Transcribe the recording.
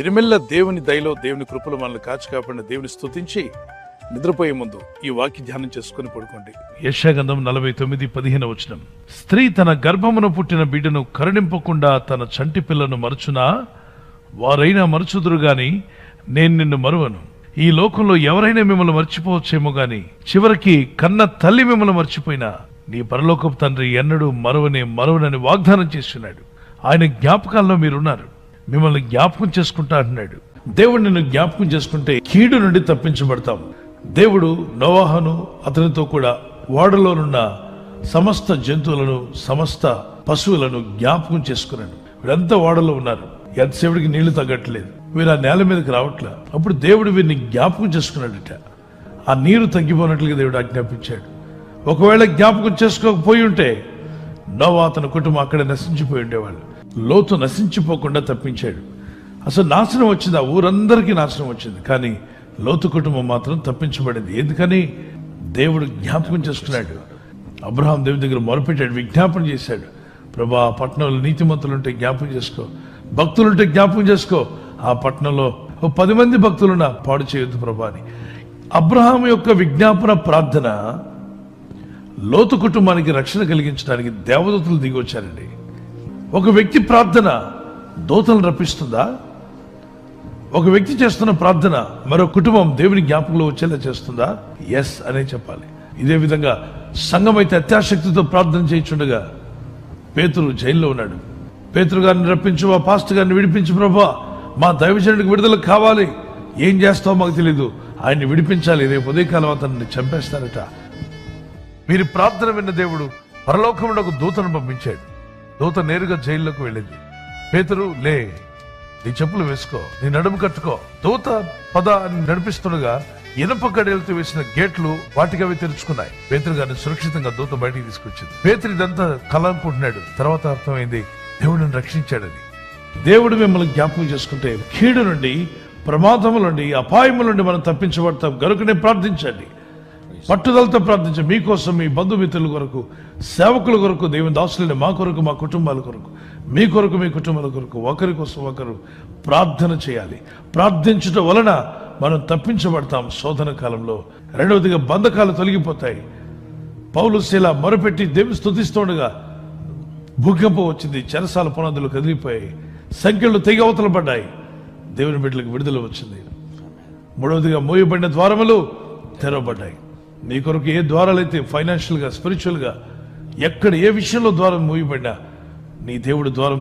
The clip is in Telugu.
దినమెల్ల దేవుని దయలో దేవుని కృపలో మనల్ని కాచి కాపాడిన దేవుని స్తుతించి నిద్రపోయే ముందు ఈ వాక్య ధ్యానం చేసుకుని పడుకోండి. యెషయా గ్రంథం 49:15 స్త్రీ తన గర్భమున పుట్టిన బిడ్డను కరుణింపకుండా తన చంటి పిల్లను మరచునా? వారైనా మరచుదురు గాని నేను నిన్ను మరువను. ఈ లోకంలో ఎవరైనా మిమ్మల్ని మర్చిపోవచ్చేమో గాని చివరికి కన్న తల్లి మిమ్మల్ని మర్చిపోయినా నీ పరలోకపు తండ్రి ఎన్నడూ మరువనని వాగ్దానం చేస్తున్నాడు. ఆయన జ్ఞాపకాల్లో మీరున్నారు. మిమ్మల్ని జ్ఞాపకం చేసుకుంటా అంటున్నాడు. దేవుడు నిన్ను జ్ఞాపకం చేసుకుంటే కీడు నుండి తప్పించబడతాం. దేవుడు నోవాహును అతనితో కూడా ఓడలోనున్న సమస్త జంతువులను సమస్త పశువులను జ్ఞాపకం చేసుకున్నాడు. వీరంతా ఓడలో ఉన్నారు. ఎంతసేపటికి నీళ్లు తగ్గట్లేదు. వీరు ఆ నేల మీదకి రావట్లే. అప్పుడు దేవుడు వీరిని జ్ఞాపకం చేసుకున్నాడట. ఆ నీరు తగ్గిపోయినట్లుగా దేవుడు ఆజ్ఞాపించాడు. ఒకవేళ జ్ఞాపకం చేసుకోకపోయి ఉంటే నోవా అతని కుటుంబం అక్కడ నశించిపోయి ఉండేవాళ్ళు. లోతు నశించిపోకుండా తప్పించాడు. అసలు నాశనం వచ్చింది, ఆ ఊరందరికీ నాశనం వచ్చింది. కానీ లోతు కుటుంబం మాత్రం తప్పించబడింది. ఎందుకని? దేవుడు జ్ఞాపకం చేసుకున్నాడు. అబ్రహాం దేవుని దగ్గర మొరపెట్టాడు, విజ్ఞాపన చేశాడు. ప్రభా, ఆ పట్టణంలో నీతిమంతులుంటే జ్ఞాపకం చేసుకో, భక్తులుంటే జ్ఞాపకం చేసుకో. ఆ పట్టణంలో 10 మంది భక్తులున్నా పాడు చేయొద్దు ప్రభా అని. అబ్రహాం యొక్క విజ్ఞాపన ప్రార్థన లోతు కుటుంబానికి రక్షణ కలిగించడానికి దేవదూతలు దిగి వచ్చారండి. ఒక వ్యక్తి ప్రార్థన దూతలను రప్పిస్తుందా? ఒక వ్యక్తి చేస్తున్న ప్రార్థన మరో కుటుంబం దేవుని జ్ఞాపకంలో వచ్చేలా చేస్తుందా? ఎస్ అనే చెప్పాలి. ఇదే విధంగా సంఘం అయితే అత్యాశక్తితో ప్రార్థన చేయించుండగా పేతురు జైల్లో ఉన్నాడు. పేతురు గారిని రప్పించు, ఆ పాస్టర్ గారిని విడిపించు ప్రభా, మా దైవజనుడికి విడుదల కావాలి. ఏం చేస్తావో మాకు తెలీదు, ఆయన్ని విడిపించాలి, రేపు ఉదయకాలం అతన్ని చంపేస్తారట. వీరి ప్రార్థన విన్న దేవుడు పరలోకంలో ఒక దూతను పంపించాడు. దూత నేరుగా జైల్లోకి వెళ్ళింది. పేతురు, లే, నీ చెప్పులు వేసుకో, నీ నడుము కట్టుకో. దూత పద అని నడిపిస్తుండగా ఇనప కడేలతో వేసిన గేట్లు వాటికి అవి తెరుచుకున్నాయి. పేతురు గారిని సురక్షితంగా దూత బయటికి తీసుకొచ్చింది. పేతురు ఇదంతా కల అనుకుంటున్నాడు. తర్వాత అర్థమైంది దేవుడిని రక్షించాడని. దేవుడు మిమ్మల్ని జ్ఞాపకం చేసుకుంటే కీడు నుండి, ప్రమాదముల నుండి, అపాయముల నుండి మనం తప్పించబడతాం. గనుకనే ప్రార్థించండి, పట్టుదలతో ప్రార్థించండి. మీకోసం, మీ బంధుమిత్రుల కొరకు, సేవకుల కొరకు, దేవుని దాసులని మా కొరకు, మా కుటుంబాల కొరకు, మీ కొరకు, మీ కుటుంబాల కొరకు, ఒకరి కోసం ఒకరు ప్రార్థన చేయాలి. ప్రార్థించడం వలన మనం తప్పించబడతాం శోధన కాలంలో. రెండవదిగా బంధకాలు తొలగిపోతాయి. పౌలు శీల మొరపెట్టి దేవుని స్తుతిస్తుండగా భూకంపం వచ్చింది. చెరసాల పునాదులు కదిలిపోయాయి. సంఖ్యలు తెగ అవతల పడ్డాయి. దేవుని బిడ్డలకు విడుదల వచ్చింది. మూడవదిగా మూయబడిన ద్వారములు తెరవబడ్డాయి. నీ కొరకు ఏ ద్వారాలైతే ఫైనాన్షియల్గా, స్పిరిచువల్గా, ఎక్కడ ఏ విషయంలో ద్వారం మూయబడినా నీ దేవుడు ద్వారం